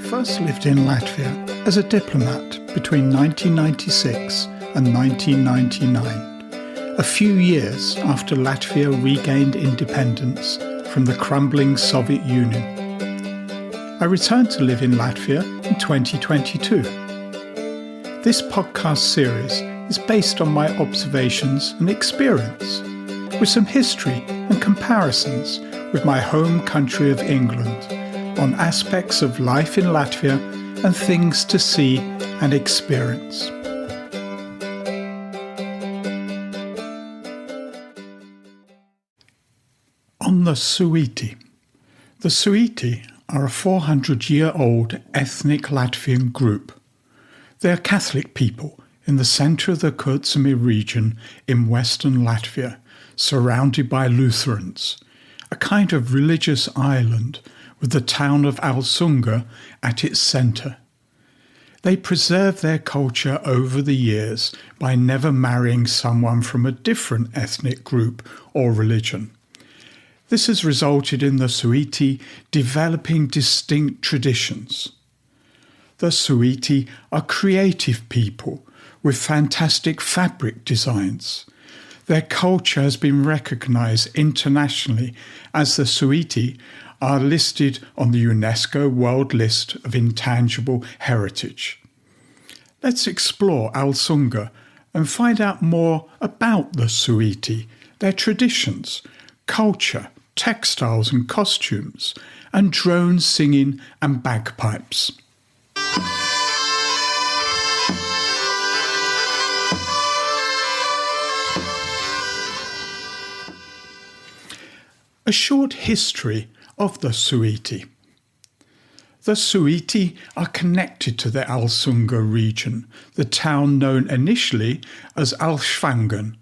first lived in Latvia as a diplomat between 1996 and 1999, a few years after Latvia regained independence from the crumbling Soviet Union. I returned to live in Latvia in 2022. This podcast series is based on my observations and experience, with some history and comparisons with my home country of England on aspects of life in Latvia and things to see and experience. On the Suiti. The Suiti are a 400-year-old ethnic Latvian group. They are Catholic people in the centre of the Kurzeme region in western Latvia, surrounded by Lutherans, a kind of religious island with the town of Alsunga at its centre. They preserve their culture over the years by never marrying someone from a different ethnic group or religion. This has resulted in the Suiti developing distinct traditions. The Suiti are creative people with fantastic fabric designs. Their culture has been recognised internationally as the Suiti are listed on the UNESCO World List of Intangible Heritage. Let's explore Alsunga and find out more about the Suiti, their traditions, culture, textiles and costumes, and drone singing and bagpipes. A short history of the Suiti. The Suiti are connected to the Alsunga region, the town known initially as Alsunga.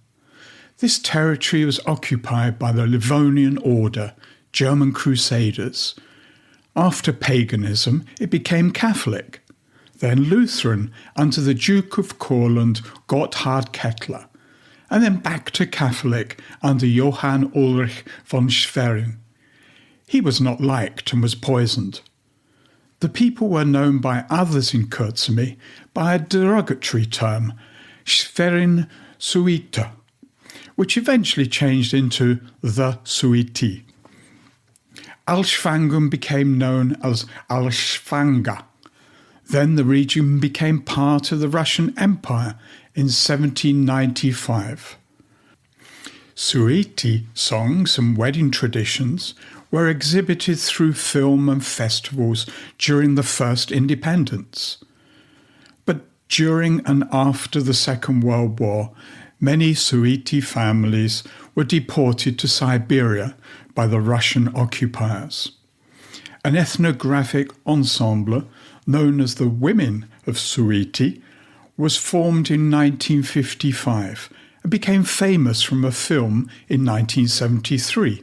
This territory was occupied by the Livonian Order, German Crusaders. After paganism, it became Catholic, then Lutheran under the Duke of Courland, Gotthard Kettler, and then back to Catholic under Johann Ulrich von Schwerin. He was not liked and was poisoned. The people were known by others in Kurzeme by a derogatory term, Schwerin Suita, which eventually changed into the Suiti. Alsunga became known as Alsunga. Then the region became part of the Russian Empire in 1795. Suiti songs and wedding traditions were exhibited through film and festivals during the first independence. But during and after the Second World War, many Suiti families were deported to Siberia by the Russian occupiers. An ethnographic ensemble known as the Women of Suiti was formed in 1955 and became famous from a film in 1973.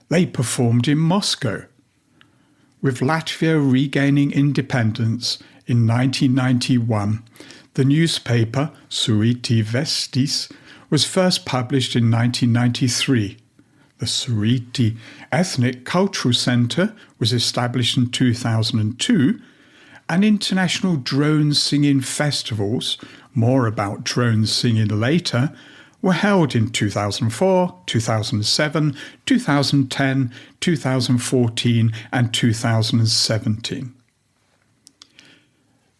They performed in Moscow. With Latvia regaining independence in 1991, the newspaper Suiti Vestis was first published in 1993. The Suiti Ethnic Cultural Centre was established in 2002, and international drone singing festivals, more about drone singing later, were held in 2004, 2007, 2010, 2014 and 2017.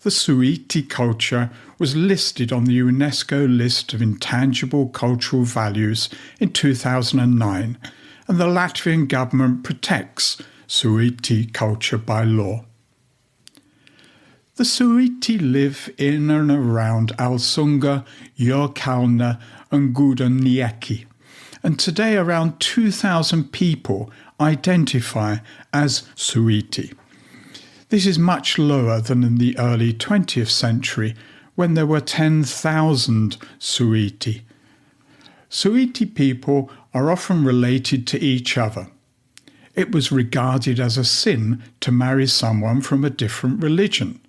The Suiti culture was listed on the UNESCO list of intangible cultural values in 2009, and the Latvian government protects Suiti culture by law. The Suiti live in and around Alsunga, Jurkalna and Gudanieki, and today around 2,000 people identify as Suiti. This is much lower than in the early 20th century, when there were 10,000 Suiti. Suiti people are often related to each other. It was regarded as a sin to marry someone from a different religion.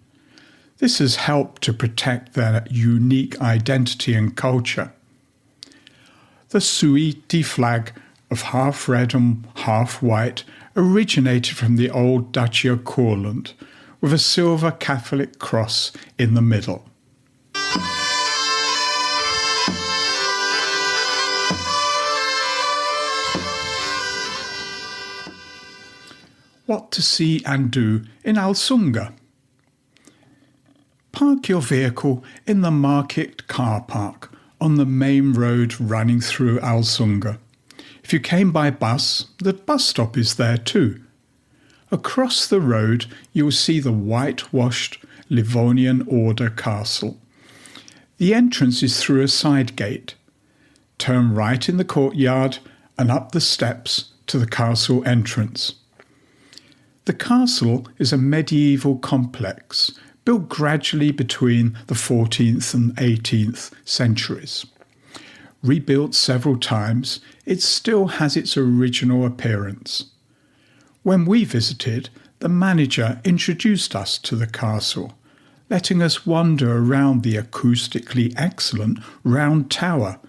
This has helped to protect their unique identity and culture. The Suiti flag of half red and half white originated from the old Duchy of Courland, with a silver Catholic cross in the middle. What to see and do in Alsunga. Park your vehicle in the market car park on the main road running through Alsunga. If you came by bus, the bus stop is there too. Across the road you will see the whitewashed Livonian Order castle. The entrance is through a side gate. Turn right in the courtyard and up the steps to the castle entrance. The castle is a medieval complex built gradually between the 14th and 18th centuries. Rebuilt several times, it still has its original appearance. When we visited, the manager introduced us to the castle, letting us wander around the acoustically excellent round tower,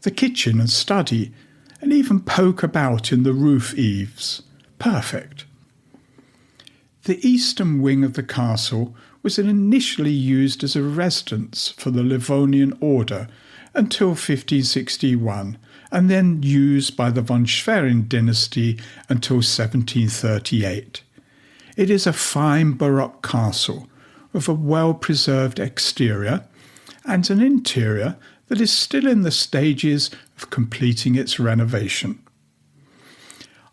the kitchen and study, and even poke about in the roof eaves. Perfect. The eastern wing of the castle was initially used as a residence for the Livonian Order until 1561, and then used by the von Schwerin dynasty until 1738. It is a fine Baroque castle with a well-preserved exterior and an interior that is still in the stages of completing its renovation.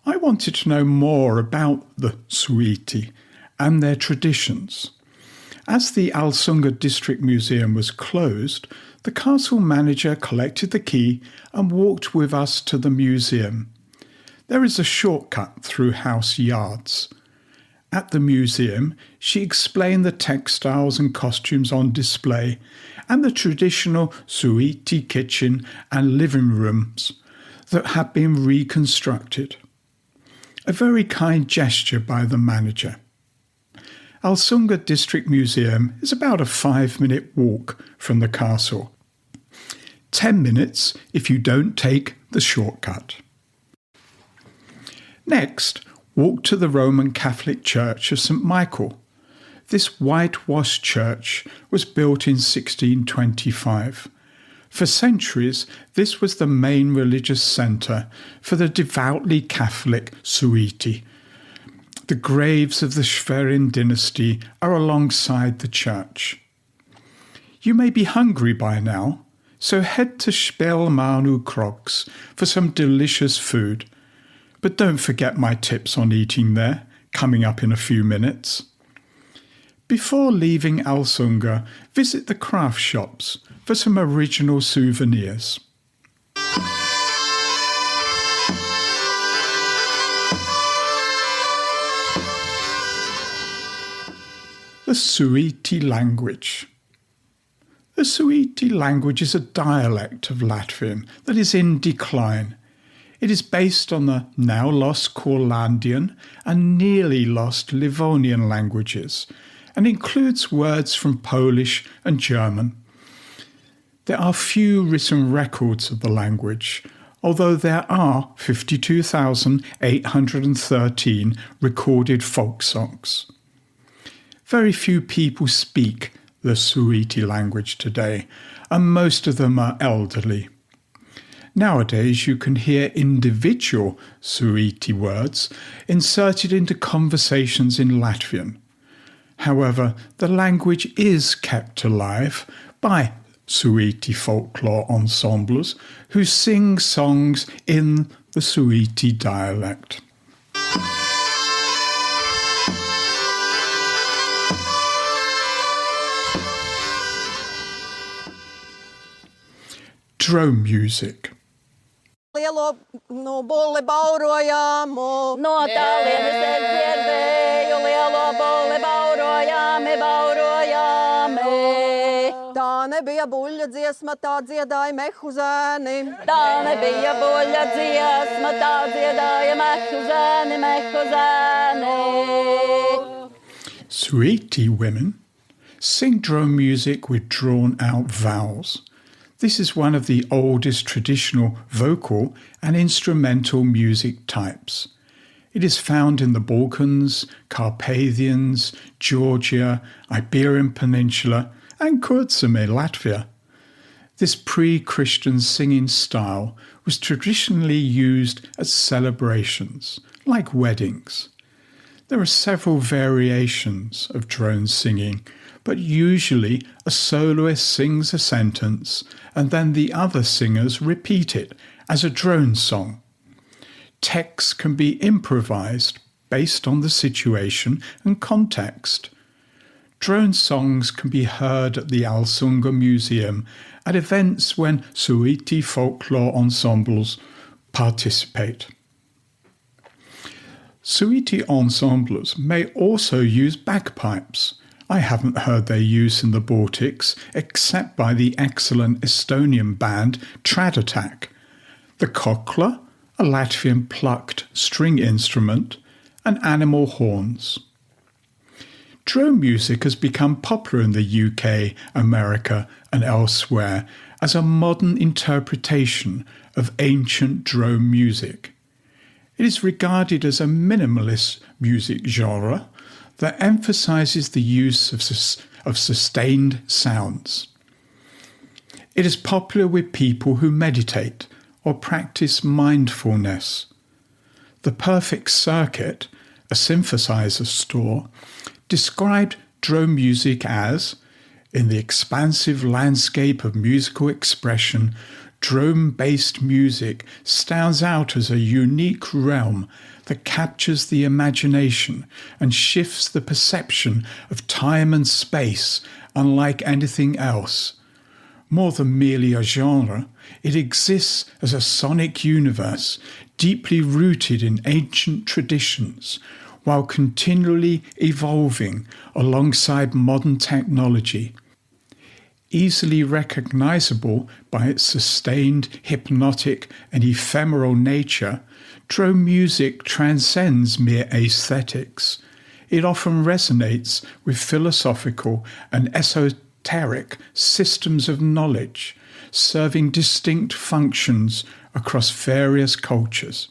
I wanted to know more about the Suiti and their traditions. As the Alsunga District Museum was closed, the castle manager collected the key and walked with us to the museum. There is a shortcut through house yards. At the museum, she explained the textiles and costumes on display and the traditional Suiti kitchen and living rooms that had been reconstructed. A very kind gesture by the manager. Alsunga District Museum is about a 5-minute walk from the castle. 10 minutes if you don't take the shortcut. Next, walk to the Roman Catholic Church of St. Michael. This whitewashed church was built in 1625. For centuries, this was the main religious centre for the devoutly Catholic Suiti. The graves of the Schwerin dynasty are alongside the church. You may be hungry by now, so head to Spelmanu Crocs for some delicious food. But don't forget my tips on eating there, coming up in a few minutes. Before leaving Alsunga, visit the craft shops for some original souvenirs. The Suiti language. The Suiti language is a dialect of Latvian that is in decline. It is based on the now lost Courlandian and nearly lost Livonian languages and includes words from Polish and German. There are few written records of the language, although there are 52,813 recorded folk songs. Very few people speak the Suiti language today, and most of them are elderly. Nowadays you can hear individual Suiti words inserted into conversations in Latvian. However, the language is kept alive by Suiti folklore ensembles who sing songs in the Suiti dialect. Drone music. Lielo bulli baurojāmu, no tālienes es dzirdēju, lielo bulli baurojāmi. Tā nebija buļļa dziesma, tā dziedāja mehu zēni. Tā nebija buļļa dziesma, tā dziedāja mehu zēni. Suiti women sing drone music with drawn-out vowels. This is one of the oldest traditional vocal and instrumental music types. It is found in the Balkans, Carpathians, Georgia, Iberian Peninsula, and Kurzeme, Latvia. This pre-Christian singing style was traditionally used at celebrations, like weddings. There are several variations of drone singing, but usually a soloist sings a sentence and then the other singers repeat it as a drone song. Texts can be improvised based on the situation and context. Drone songs can be heard at the Alsunga Museum at events when Suiti folklore ensembles participate. Suiti ensembles may also use bagpipes. I haven't heard their use in the Baltics except by the excellent Estonian band Trad Attack, the kokla, a Latvian plucked string instrument, and animal horns. Drone music has become popular in the UK, America, and elsewhere as a modern interpretation of ancient drone music. It is regarded as a minimalist music genre that emphasizes the use of sustained sounds. It is popular with people who meditate or practice mindfulness. The Perfect Circuit, a synthesizer store, described drone music as, in the expansive landscape of musical expression, drone-based music stands out as a unique realm that captures the imagination and shifts the perception of time and space unlike anything else. More than merely a genre, it exists as a sonic universe deeply rooted in ancient traditions while continually evolving alongside modern technology. Easily recognizable by its sustained, hypnotic and ephemeral nature, drone music transcends mere aesthetics. It often resonates with philosophical and esoteric systems of knowledge, serving distinct functions across various cultures.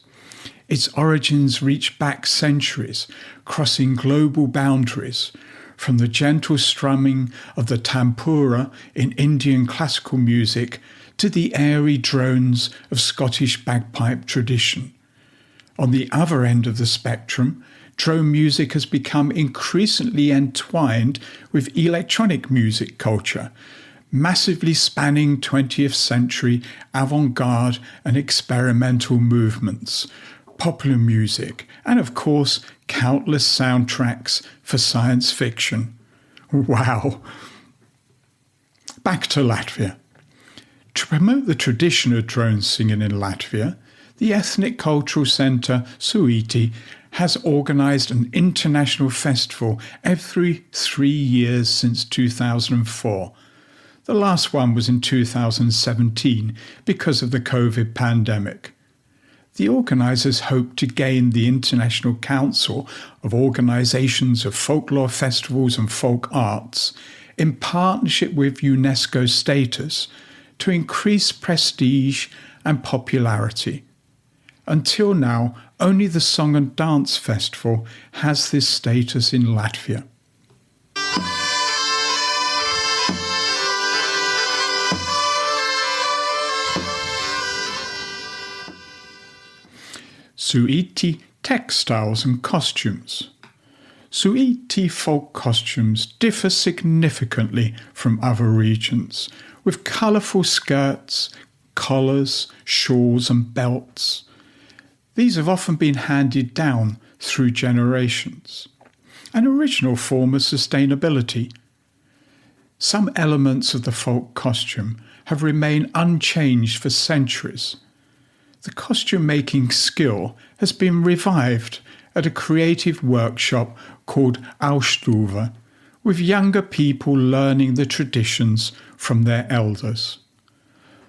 Its origins reach back centuries, crossing global boundaries, from the gentle strumming of the tampura in Indian classical music to the airy drones of Scottish bagpipe tradition. On the other end of the spectrum, drone music has become increasingly entwined with electronic music culture, massively spanning 20th century avant-garde and experimental movements, popular music, and of course, countless soundtracks for science fiction. Wow! Back to Latvia. To promote the tradition of drone singing in Latvia, the Ethnic Cultural Centre Suiti has organised an international festival every 3 years since 2004. The last one was in 2017 because of the COVID pandemic. The organisers hope to gain the International Council of Organisations of Folklore Festivals and Folk Arts in partnership with UNESCO status to increase prestige and popularity. Until now, only the Song and Dance Festival has this status in Latvia. Suiti textiles and costumes. Suiti folk costumes differ significantly from other regions, with colourful skirts, collars, shawls and belts. These have often been handed down through generations, an original form of sustainability. Some elements of the folk costume have remained unchanged for centuries. The costume-making skill has been revived at a creative workshop called Ausstuva, with younger people learning the traditions from their elders.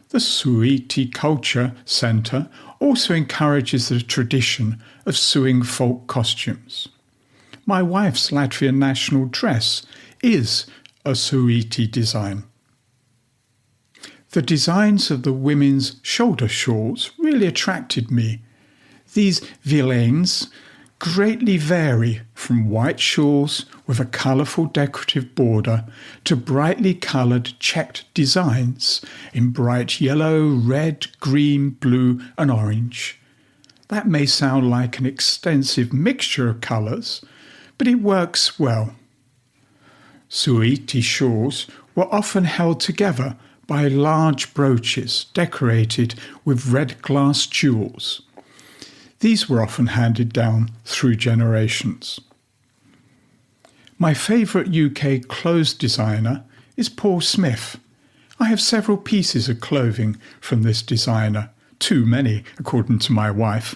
The Suiti Culture Centre also encourages the tradition of sewing folk costumes. My wife's Latvian national dress is a Suiti design. The designs of the women's shoulder shawls really attracted me. These vilains greatly vary from white shawls with a colourful decorative border to brightly coloured checked designs in bright yellow, red, green, blue and orange. That may sound like an extensive mixture of colours, but it works well. Suiti shawls were often held together by large brooches decorated with red glass jewels. These were often handed down through generations. My favourite UK clothes designer is Paul Smith. I have several pieces of clothing from this designer, too many according to my wife.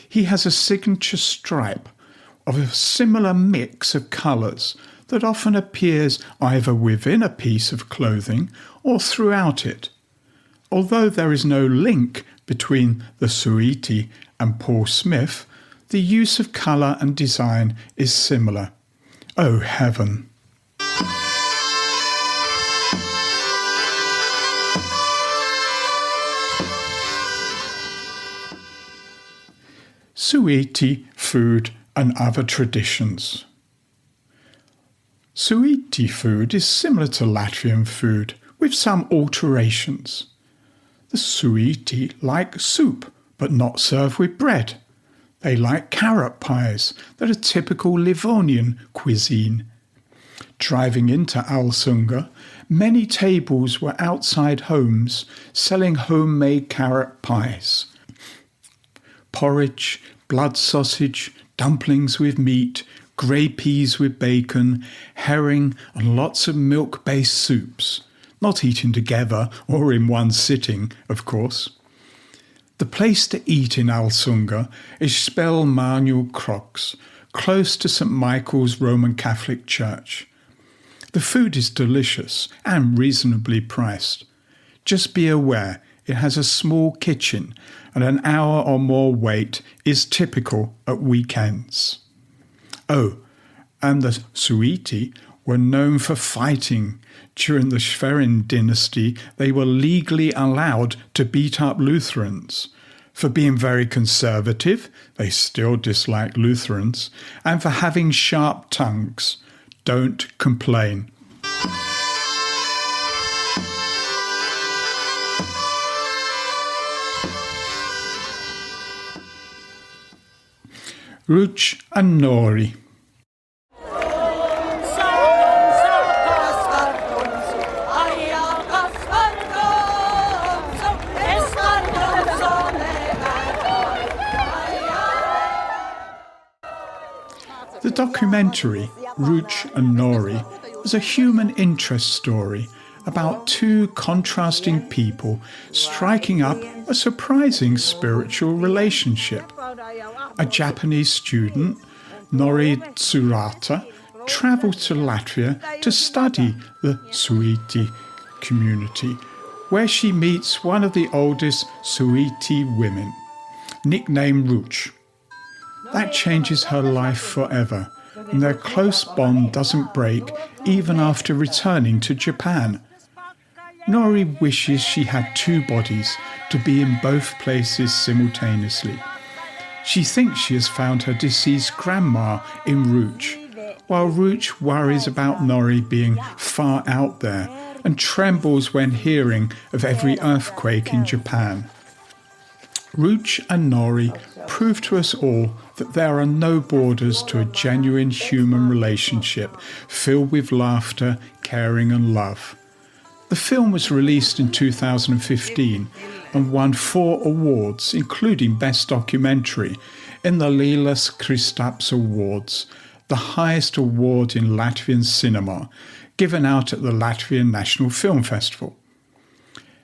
He has a signature stripe of a similar mix of colours that often appears either within a piece of clothing or throughout it. Although there is no link between the Suiti and Paul Smith, the use of colour and design is similar. Oh heaven! Suiti food and other traditions. Suiti food is similar to Latvian food with some alterations. The Suiti like soup, but not served with bread. They like carrot pies that are typical Livonian cuisine. Driving into Alsunga, many tables were outside homes selling homemade carrot pies. Porridge, blood sausage, dumplings with meat, grey peas with bacon, herring and lots of milk-based soups. Not eaten together or in one sitting, of course. The place to eat in Alsunga is Spel Manuel Crocs, close to St Michael's Roman Catholic Church. The food is delicious and reasonably priced. Just be aware it has a small kitchen and an hour or more wait is typical at weekends. Oh, and the Suiti were known for fighting. During the Schwerin dynasty, they were legally allowed to beat up Lutherans. For being very conservative, they still dislike Lutherans, and for having sharp tongues. Don't complain. Ruch and Nori. The documentary Ruch and Nori is a human interest story about two contrasting people striking up a surprising spiritual relationship. A Japanese student, Nori Tsurata, travelled to Latvia to study the Suiti community, where she meets one of the oldest Suiti women, nicknamed Ruch. That changes her life forever, and their close bond doesn't break even after returning to Japan. Nori wishes she had two bodies to be in both places simultaneously. She thinks she has found her deceased grandma in Ruch, while Ruch worries about Nori being far out there and trembles when hearing of every earthquake in Japan. Ruch and Nori prove to us all that there are no borders to a genuine human relationship filled with laughter, caring and love. The film was released in 2015 and won 4 awards, including Best Documentary, in the Lilas Kristaps Awards, the highest award in Latvian cinema, given out at the Latvian National Film Festival.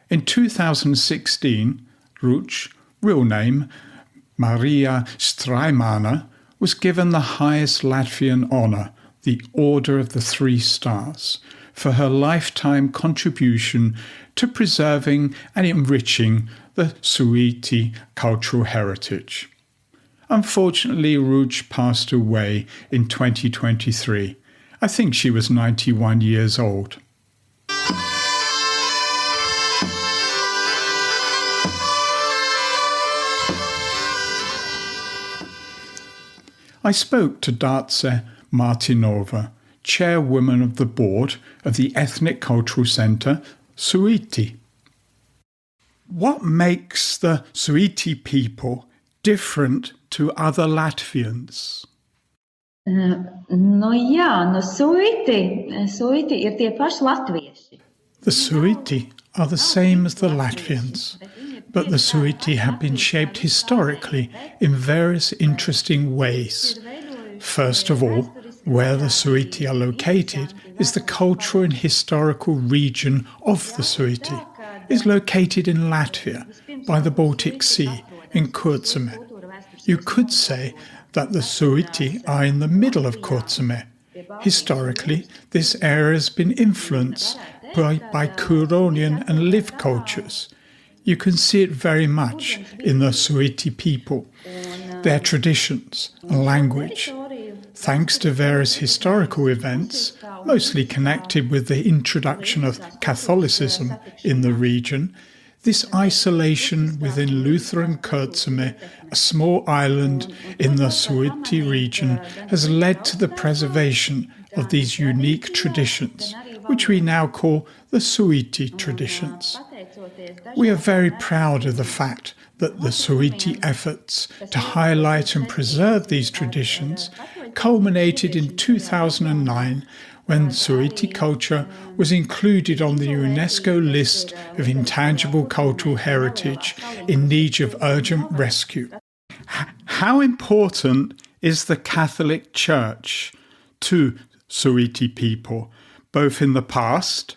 In 2016, Ruch, real name Maria Straimana, was given the highest Latvian honour, the Order of the 3 Stars, for her lifetime contribution to preserving and enriching the Suiti cultural heritage. Unfortunately, Ruch passed away in 2023. I think she was 91 years old. I spoke to Dace Martinova, chairwoman of the board of the Ethnic Cultural Centre, Suiti. What makes the Suiti people different to other Latvians? Suiti ir tie paši latvieši. The Suiti are the same as the Latvians, but the Suiti have been shaped historically in various interesting ways. First of all, where the Suiti are located is the cultural and historical region of the Suiti. Is located in Latvia by the Baltic Sea in Kurzeme. You could say that the Suiti are in the middle of Kurzeme. Historically, this area has been influenced by Curonian and Liv cultures. You can see it very much in the Suiti people, their traditions and language. Thanks to various historical events, mostly connected with the introduction of Catholicism in the region, this isolation within Lutheran Kurzeme, a small island in the Suiti region, has led to the preservation of these unique traditions, which we now call the Suiti traditions. We are very proud of the fact that the Suiti efforts to highlight and preserve these traditions culminated in 2009 when Suiti culture was included on the UNESCO list of intangible cultural heritage in need of urgent rescue. How important is the Catholic Church to Suiti people, both in the past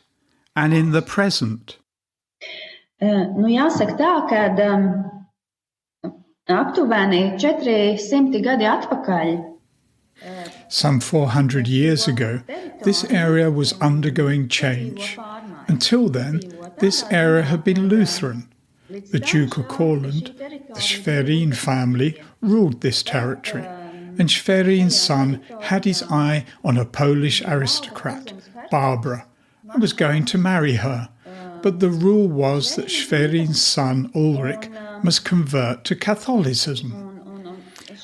and in the present? Jāsaka tā, ka aptuveni 400 gadi atpakaļ. Some 400 years ago, this area was undergoing change. Until then, this area had been Lutheran. The Duke of Courland, the Schwerin family, ruled this territory, and Schwerin's son had his eye on a Polish aristocrat, Barbara, and was going to marry her. But the rule was that Schwerin's son, Ulrich, must convert to Catholicism.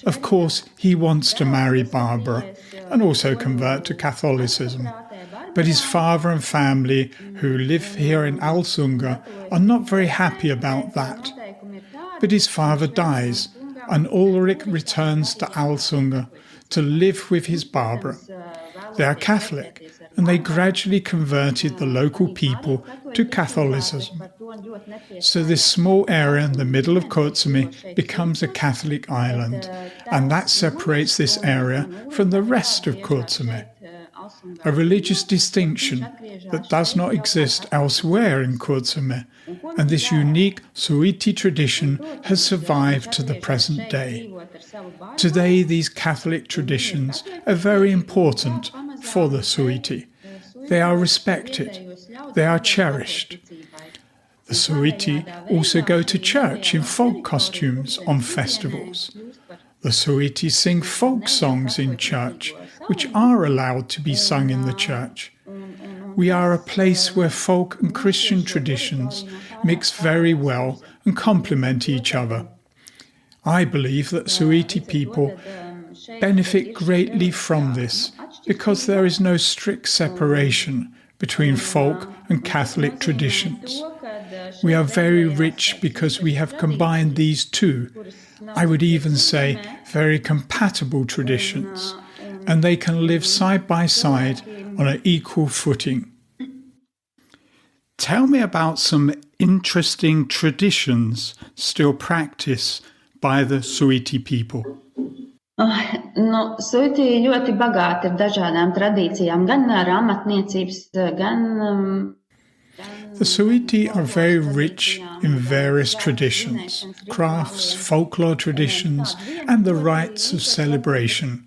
Of course, he wants to marry Barbara and also convert to Catholicism. But his father and family, who live here in Alsunga, are not very happy about that. But his father dies, and Ulrich returns to Alsunga to live with his Barbara. They are Catholic, and they gradually converted the local people to Catholicism. So this small area in the middle of Kurzeme becomes a Catholic island, and that separates this area from the rest of Kurzeme. A religious distinction that does not exist elsewhere in Kurzeme, and this unique Suiti tradition has survived to the present day. Today, these Catholic traditions are very important for the Suiti. They are respected. They are cherished. The Suiti also go to church in folk costumes on festivals. The Suiti sing folk songs in church, which are allowed to be sung in the church. We are a place where folk and Christian traditions mix very well and complement each other. I believe that Suiti people benefit greatly from this because there is no strict separation between folk and Catholic traditions. We are very rich because we have combined these two, I would even say very compatible traditions, and they can live side by side on an equal footing. Tell me about some interesting traditions still practiced by the Suiti people. Suiti ļoti bagāti ar dažādām tradīcijām, gan ar amatniecības, gan The Suiti are very rich in various traditions, crafts, folklore traditions, and the rites of celebration.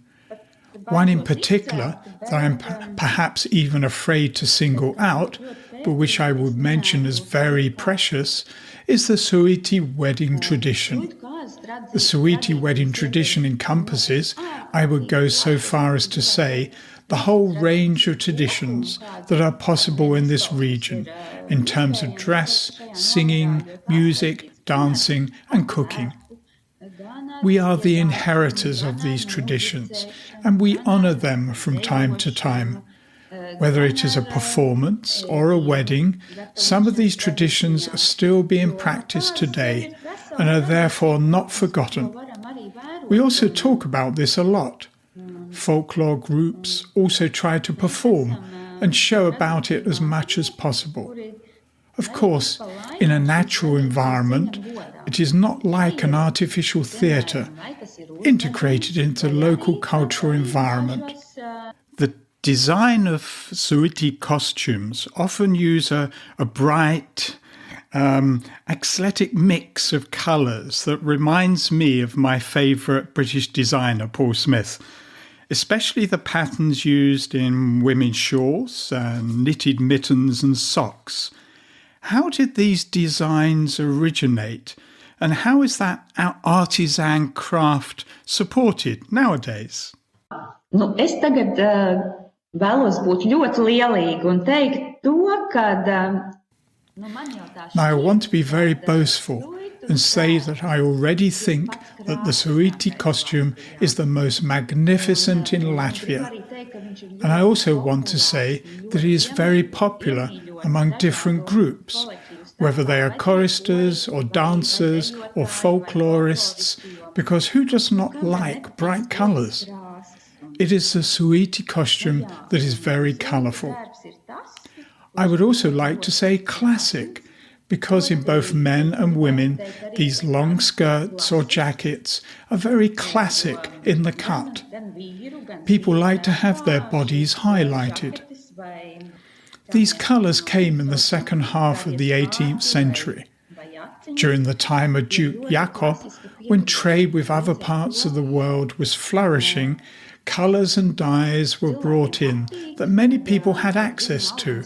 One in particular that I am perhaps even afraid to single out, but which I would mention as very precious, is the Suiti wedding tradition. The Suiti wedding tradition encompasses, I would go so far as to say, the whole range of traditions that are possible in this region in terms of dress, singing, music, dancing and cooking. We are the inheritors of these traditions, and we honour them from time to time. Whether it is a performance or a wedding, some of these traditions are still being practiced today and are therefore not forgotten. We also talk about this a lot. Folklore groups also try to perform and show about it as much as possible. Of course, in a natural environment, it is not like an artificial theatre integrated into the local cultural environment. The design of Suiti costumes often use a bright, eclectic mix of colours that reminds me of my favourite British designer, Paul Smith, especially the patterns used in women's shawls and knitted mittens and socks. How did these designs originate, and how is that artisan craft supported nowadays? Es tagad vēlos būt ļoti lielīga un teikt to, ka Now I want to be very boastful and say that I already think that the Suiti costume is the most magnificent in Latvia. And I also want to say that it is very popular among different groups, whether they are choristers or dancers or folklorists, because who does not like bright colours? It is the Suiti costume that is very colourful. I would also like to say classic, because in both men and women, these long skirts or jackets are very classic in the cut. People like to have their bodies highlighted. These colours came in the second half of the 18th century. During the time of Duke Jakob, when trade with other parts of the world was flourishing, colours and dyes were brought in that many people had access to,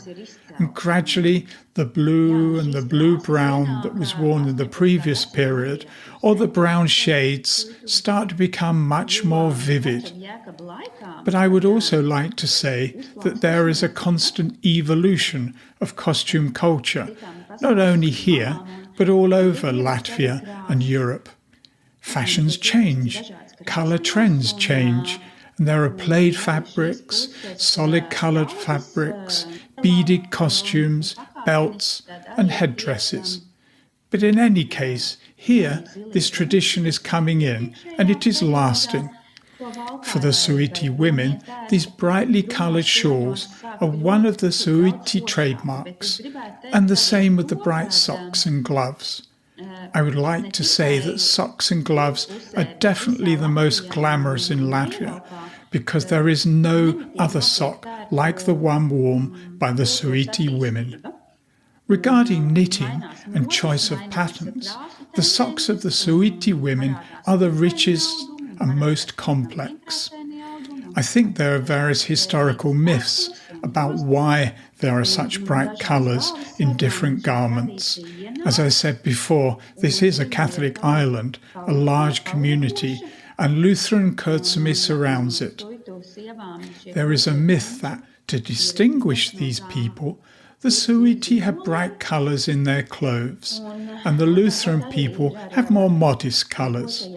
and gradually the blue and the blue-brown that was worn in the previous period, or the brown shades, start to become much more vivid. But I would also like to say that there is a constant evolution of costume culture, not only here, but all over Latvia and Europe. Fashions change, colour trends change, and there are plaid fabrics, solid-coloured fabrics, beaded costumes, belts and headdresses. But in any case, here this tradition is coming in and it is lasting. For the Suiti women, these brightly coloured shawls are one of the Suiti trademarks, and the same with the bright socks and gloves. I would like to say that socks and gloves are definitely the most glamorous in Latvia, because there is no other sock like the one worn by the Suiti women. Regarding knitting and choice of patterns, the socks of the Suiti women are the richest and most complex. I think there are various historical myths about why there are such bright colours in different garments. As I said before, this is a Catholic island, a large community, and Lutheran Kurzeme surrounds it. There is a myth that, to distinguish these people, the Suiti have bright colours in their clothes, and the Lutheran people have more modest colours.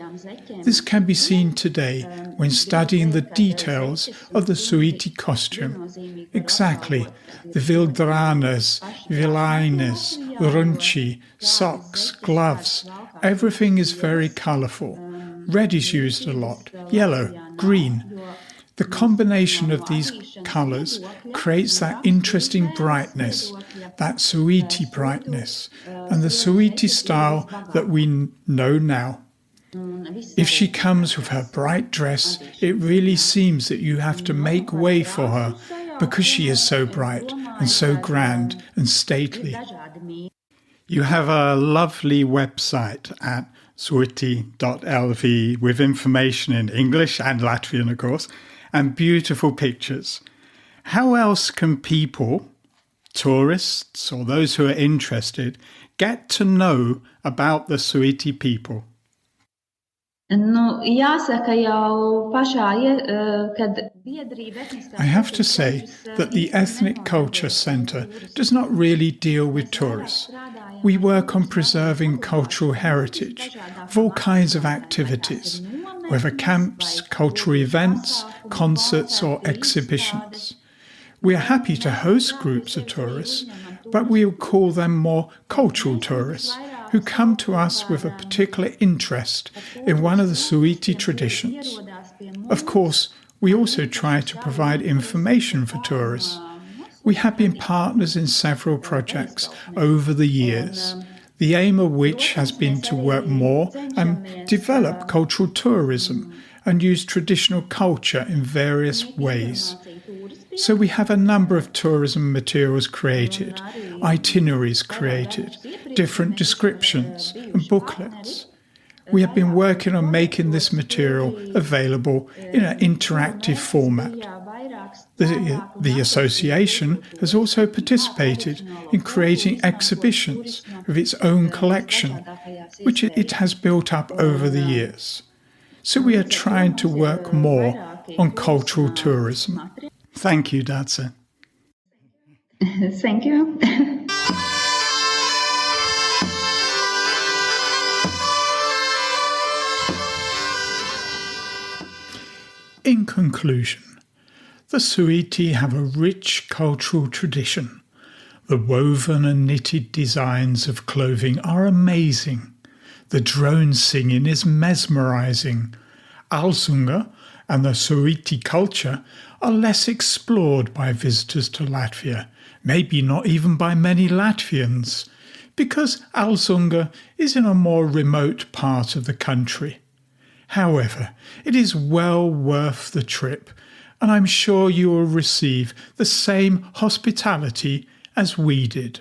This can be seen today when studying the details of the Suiti costume. Exactly, the vildranas, vilaines, runci, socks, gloves, everything is very colourful. Red is used a lot, yellow, green. The combination of these colours creates that interesting brightness, that Suiti brightness, and the Suiti style that we know now. If she comes with her bright dress, it really seems that you have to make way for her because she is so bright and so grand and stately. You have a lovely website at suiti.lv with information in English and Latvian, of course, and beautiful pictures. How else can people, tourists or those who are interested, get to know about the Suiti people? I have to say that the Ethnic Culture Centre does not really deal with tourists. We work on preserving cultural heritage of all kinds of activities, whether camps, cultural events, concerts or exhibitions. We are happy to host groups of tourists, but we will call them more cultural tourists who come to us with a particular interest in one of the Suiti traditions. Of course, we also try to provide information for tourists. We have been partners in several projects over the years, the aim of which has been to work more and develop cultural tourism and use traditional culture in various ways. So we have a number of tourism materials created, itineraries created, different descriptions and booklets. We have been working on making this material available in an interactive format. The association has also participated in creating exhibitions of its own collection, which it has built up over the years. So we are trying to work more on cultural tourism. Thank you, Dace. Thank you. In conclusion, the Suiti have a rich cultural tradition. The woven and knitted designs of clothing are amazing. The drone singing is mesmerizing. Alsunga and the Suiti culture are less explored by visitors to Latvia, maybe not even by many Latvians, because Alsunga is in a more remote part of the country. However, it is well worth the trip, and I'm sure you will receive the same hospitality as we did.